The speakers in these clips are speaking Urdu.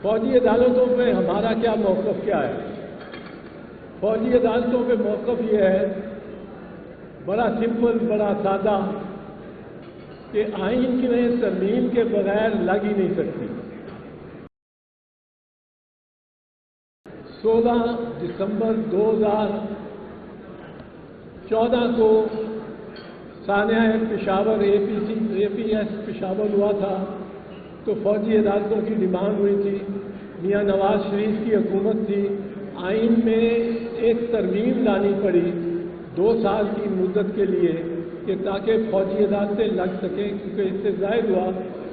فوجی عدالتوں پہ ہمارا کیا موقف کیا ہے؟ فوجی عدالتوں پہ موقف یہ ہے بڑا سمپل، بڑا سادہ کہ آئین کی ترمیم کے بغیر لگ ہی نہیں سکتی۔ 16 دسمبر 2014 کو سانحہ پشاور APS پشاور ہوا تھا تو فوجی عدالتوں کی ڈیمانڈ ہوئی تھی، میاں نواز شریف کی حکومت تھی، آئین میں ایک ترمیم لانی پڑی 2 سال کی مدت کے لیے کہ تاکہ فوجی عدالتیں لگ سکیں، کیونکہ اس سے ظاہر ہوا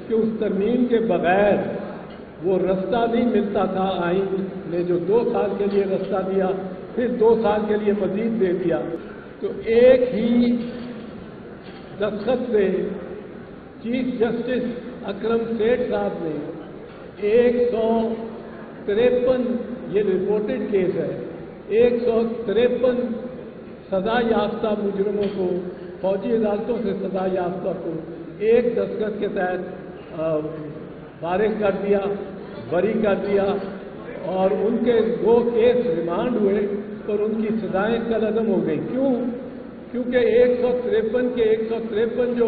کہ اس ترمیم کے بغیر وہ رستہ نہیں ملتا تھا۔ آئین نے جو 2 سال کے لیے رستہ دیا، پھر 2 سال کے لیے مزید دے دیا، تو ایک ہی دستخط سے چیف جسٹس اکرم سیٹھ صاحب نے 153 یہ رپورٹڈ کیس ہے، 153 سزا یافتہ مجرموں کو، فوجی عدالتوں سے سزا یافتہ کو ایک دستخط کے تحت فارغ کر دیا، بری کر دیا، اور ان کے 2 کیس ریمانڈ ہوئے اور ان کی سزائیں کالعدم ہو گئی۔ کیوں؟ کیونکہ 153 کے 153 جو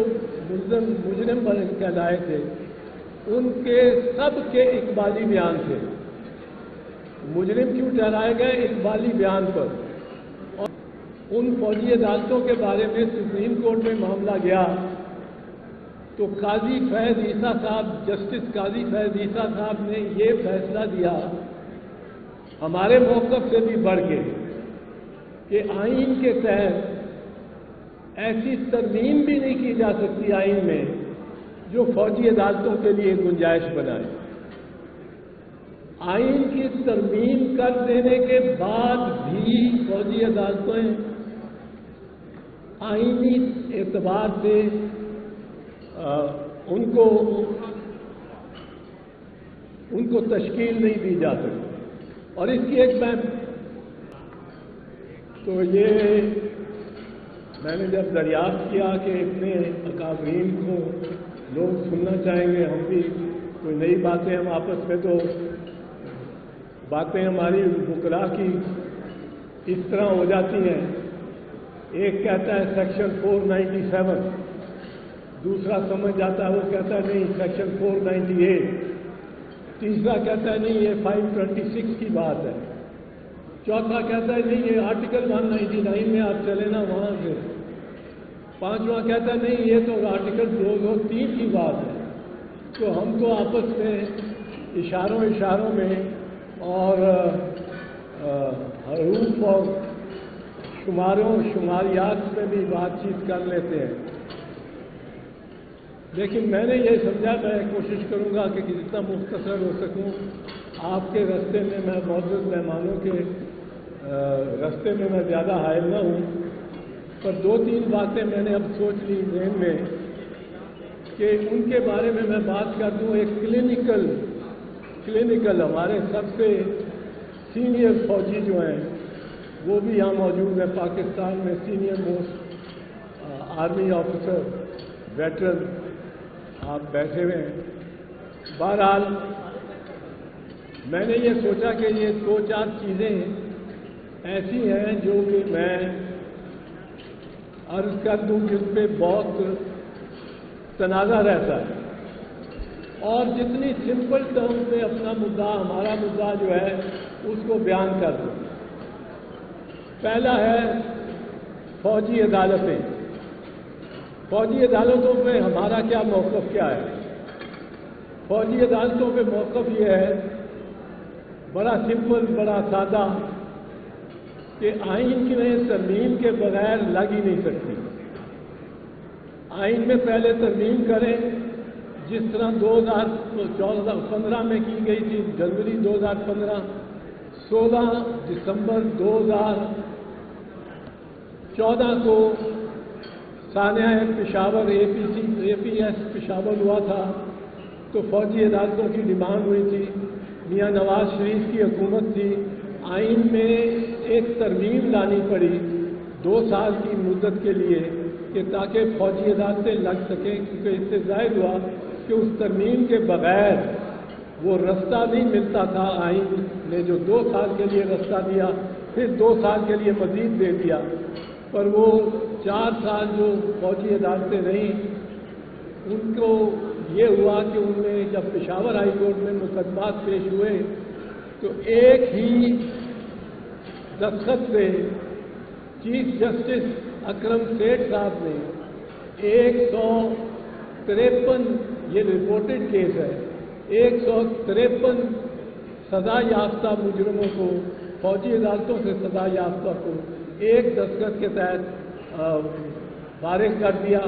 مجرم کہلائے تھے ان کے سب کے اقبالی بیان تھے۔ مجرم کیوں ٹھہرائے گئے؟ اقبالی بیان پر۔ اور ان فوجی عدالتوں کے بارے میں سپریم کورٹ میں معاملہ گیا تو قاضی فیض عیسیٰ صاحب، جسٹس قاضی فیض عیسیٰ صاحب نے یہ فیصلہ دیا ہمارے موقف سے بھی بڑھ کے کہ آئین کے تحت ایسی ترمیم بھی نہیں کی جا سکتی آئین میں جو فوجی عدالتوں کے لیے گنجائش بنائے۔ آئین کی ترمیم کر دینے کے بعد بھی فوجی عدالتیں آئینی اعتبار سے ان کو تشکیل نہیں دی جا سکتی۔ اور اس کی ایک تو یہ میں نے جب دریافت کیا کہ اتنے اکابرین کو لوگ سننا چاہیں گے، ہم بھی کوئی نئی باتیں، ہم آپس میں تو باتیں ہماری وکلاء کی اس طرح ہو جاتی ہیں، ایک کہتا ہے سیکشن 497، دوسرا سمجھ جاتا ہے وہ کہتا ہے نہیں سیکشن 498، تیسرا کہتا ہے نہیں یہ 526 کی بات ہے، چوتھا کہتا ہے نہیں یہ آرٹیکل 199 میں آپ چلے نا وہاں سے، پانچواں کہتا ہے نہیں یہ تو آرٹیکل 203 کی بات ہے۔ تو ہم تو آپس میں اشاروں میں اور حروف اور شماریات میں بھی بات چیت کر لیتے ہیں، لیکن میں نے یہ سمجھا میں کوشش کروں گا کہ جتنا مختصر ہو سکوں آپ کے راستے میں، میں معزز مہمانوں کے راستے میں میں زیادہ حائل نہ ہوں، پر 2-3 باتیں میں نے اب سوچ لی ذہن میں کہ ان کے بارے میں بات کر دوں۔ ایک کلینکل ہمارے سب سے سینئر فوجی جو ہیں وہ بھی یہاں موجود ہیں، پاکستان میں senior most army officer veteran آپ بیٹھے ہوئے ہیں۔ بہرحال میں نے یہ سوچا کہ یہ 2-4 چیزیں ایسی ہیں جو کہ میں عرض کر دوں جن پہ بہت تنازع رہتا ہے، اور جتنی سمپل ٹرم پہ اپنا مدعا، ہمارا مدعا جو ہے اس کو بیان کر دوں۔ پہلا ہے فوجی عدالتیں۔ فوجی عدالتوں پہ ہمارا کیا موقف کیا ہے؟ فوجی عدالتوں پہ موقف یہ ہے بڑا سمپل، بڑا سادہ کہ آئین کی ترمیم کے بغیر لگ ہی نہیں سکتی۔ آئین میں پہلے ترمیم کریں جس طرح 2015 میں کی گئی تھی، جنوری 2015، 16 دسمبر 2014 کو سانحہ پشاور APS پشاور ہوا تھا تو فوجی عدالتوں کی ڈیمانڈ ہوئی تھی، میاں نواز شریف کی حکومت تھی، آئین میں ایک ترمیم لانی پڑی 2 سال کی مدت کے لیے کہ تاکہ فوجی عدالتیں لگ سکیں، کیونکہ اس سے ظاہر ہوا کہ اس ترمیم کے بغیر وہ راستہ نہیں ملتا تھا، آئین نے جو 2 سال کے لیے راستہ دیا، پھر 2 سال کے لیے مزید دے دیا، پر وہ 4 سال جو فوجی عدالتیں رہیں ان کو یہ ہوا کہ ان میں جب پشاور ہائی کورٹ میں مقدمات پیش ہوئے تو ایک ہی دستخط سے چیف جسٹس اکرم سیٹھ صاحب نے 153 یہ رپورٹڈ کیس ہے 153 سزا یافتہ مجرموں کو، فوجی عدالتوں سے سزا یافتہ کو ایک دستخط کے تحت فارغ کر دیا،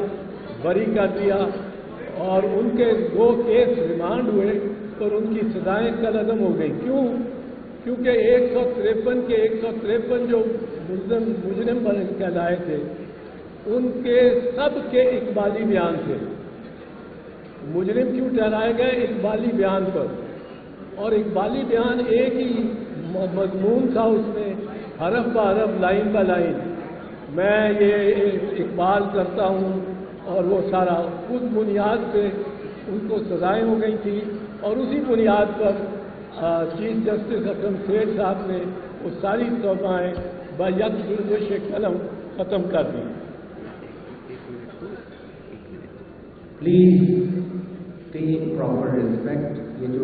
بری کر دیا، اور ان کے 2 کیس ریمانڈ ہوئے اور ان کی سزائیں کل عدم ہو گئی۔ کیوں؟ کیونکہ 153 کے 153 جو مجرم کہلائے تھے ان کے سب کے اقبالی بیان تھے۔ مجرم کیوں ٹھہرائے گئے؟ اقبالی بیان پر، اور اقبالی بیان ایک ہی مضمون تھا، اس میں حرف بہ حرف، لائن بہ لائن میں یہ اقبال کرتا ہوں، اور وہ سارا اس بنیاد پہ ان کو سزائیں ہو گئی تھیں، اور اسی بنیاد پر چیف جسٹس اکرم سیٹھ صاحب نے وہ ساری سزائیں بیک گردش قلم ختم کر دی۔ Please pay proper respect. یہ جو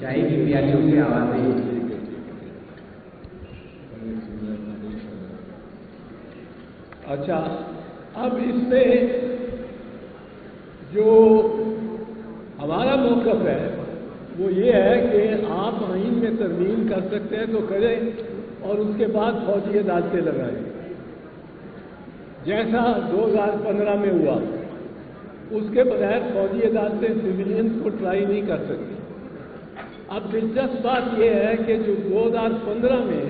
چائے کی پیالیوں کی آوازیں، اچھا، اب اس میں جو ہمارا موقف ہے وہ یہ ہے کہ آپ آئین میں ترمیم کر سکتے ہیں تو کریں، اور اس کے بعد فوجی عدالتیں لگائیں، جیسا 2015 میں ہوا۔ اس کے بغیر فوجی عدالتیں سویلینز کو ٹرائی نہیں کر سکتی۔ اب دلچسپ بات یہ ہے کہ جو 2015 میں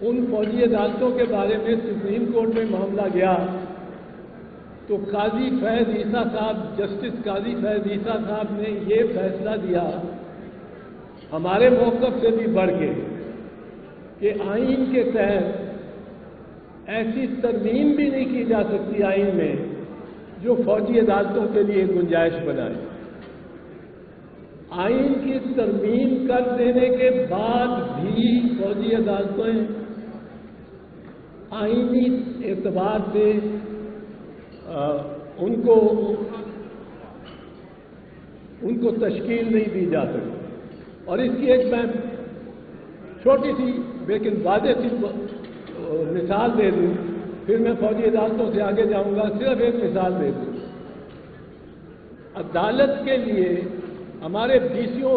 ان فوجی عدالتوں کے بارے میں سپریم کورٹ میں معاملہ گیا تو قاضی فیض عیسیٰ صاحب، جسٹس قاضی فیض عیسیٰ صاحب نے یہ فیصلہ دیا ہمارے موقف سے بھی بڑھ کے کہ آئین کے تحت ایسی ترمیم بھی نہیں کی جا سکتی آئین میں جو فوجی عدالتوں کے لیے گنجائش بنائے۔ آئین کی ترمیم کر دینے کے بعد بھی فوجی عدالتیں آئینی اعتبار سے ان کو تشکیل نہیں دی جا سکتی۔ اور اس کی ایک میں چھوٹی سی لیکن واضح سی مثال دے دوں، پھر میں فوجی عدالتوں سے آگے جاؤں گا۔ صرف ایک مثال دے دوں، عدالت کے لیے ہمارے ڈیسیوں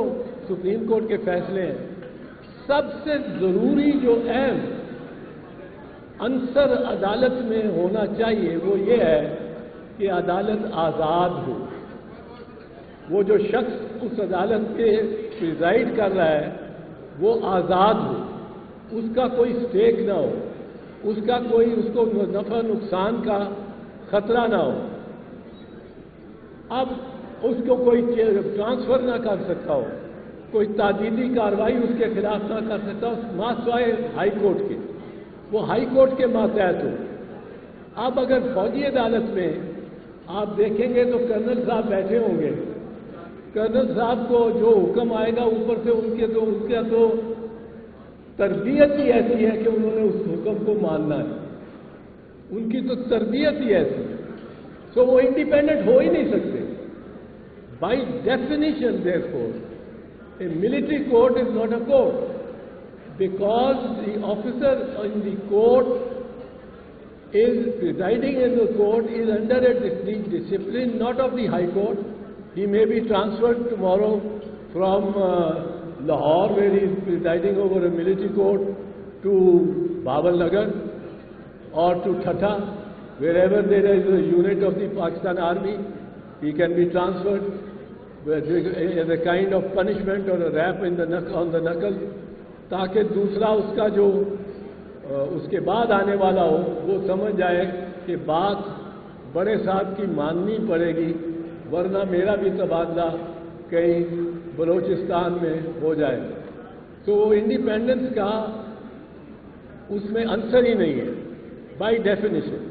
سپریم کورٹ کے فیصلے ہیں، سب سے ضروری جو اہم عنصر عدالت میں ہونا چاہیے وہ یہ ہے کہ عدالت آزاد ہو۔ وہ جو شخص اس عدالت پہ پریزائڈ کر رہا ہے وہ آزاد ہو، اس کا کوئی سٹیک نہ ہو، اس کو نفع نقصان کا خطرہ نہ ہو۔ اب اس کو کوئی ٹرانسفر نہ کر سکتا ہو، کوئی تعدیلی کارروائی اس کے خلاف نہ کر سکتا ہو ماسوائے ہائی کورٹ کے، وہ ہائی کورٹ کے ماتحت ہو۔ اب اگر فوجی عدالت میں آپ دیکھیں گے تو کرنل صاحب بیٹھے ہوں گے، کرنل صاحب کو جو حکم آئے گا اوپر سے ان کا تو تربیت ہی ایسی ہے کہ انہوں نے اس حکم کو ماننا ہے، ان کی تو تربیت ہی ایسی ہے، تو وہ انڈیپینڈنٹ ہو ہی نہیں سکتے۔ By definition therefore a military court is not a court, because the officer in the court is presiding in the court is under a discipline not of the High Court. He may be transferred tomorrow from Lahore, where he is presiding over a military court, to Bawal Nagar or to Thatha, wherever there is a unit of the Pakistan Army. He can be transferred as a kind of punishment or a rap on the knuckle, تاکہ دوسرا اس کا جو اس کے بعد آنے والا ہو وہ سمجھ جائے کہ بات بڑے صاحب کی ماننی پڑے گی، ورنہ میرا بھی تبادلہ کہیں بلوچستان میں ہو جائے۔ تو انڈیپینڈنس کا اس میں عنصر ہی نہیں ہے بائی ڈیفینیشن۔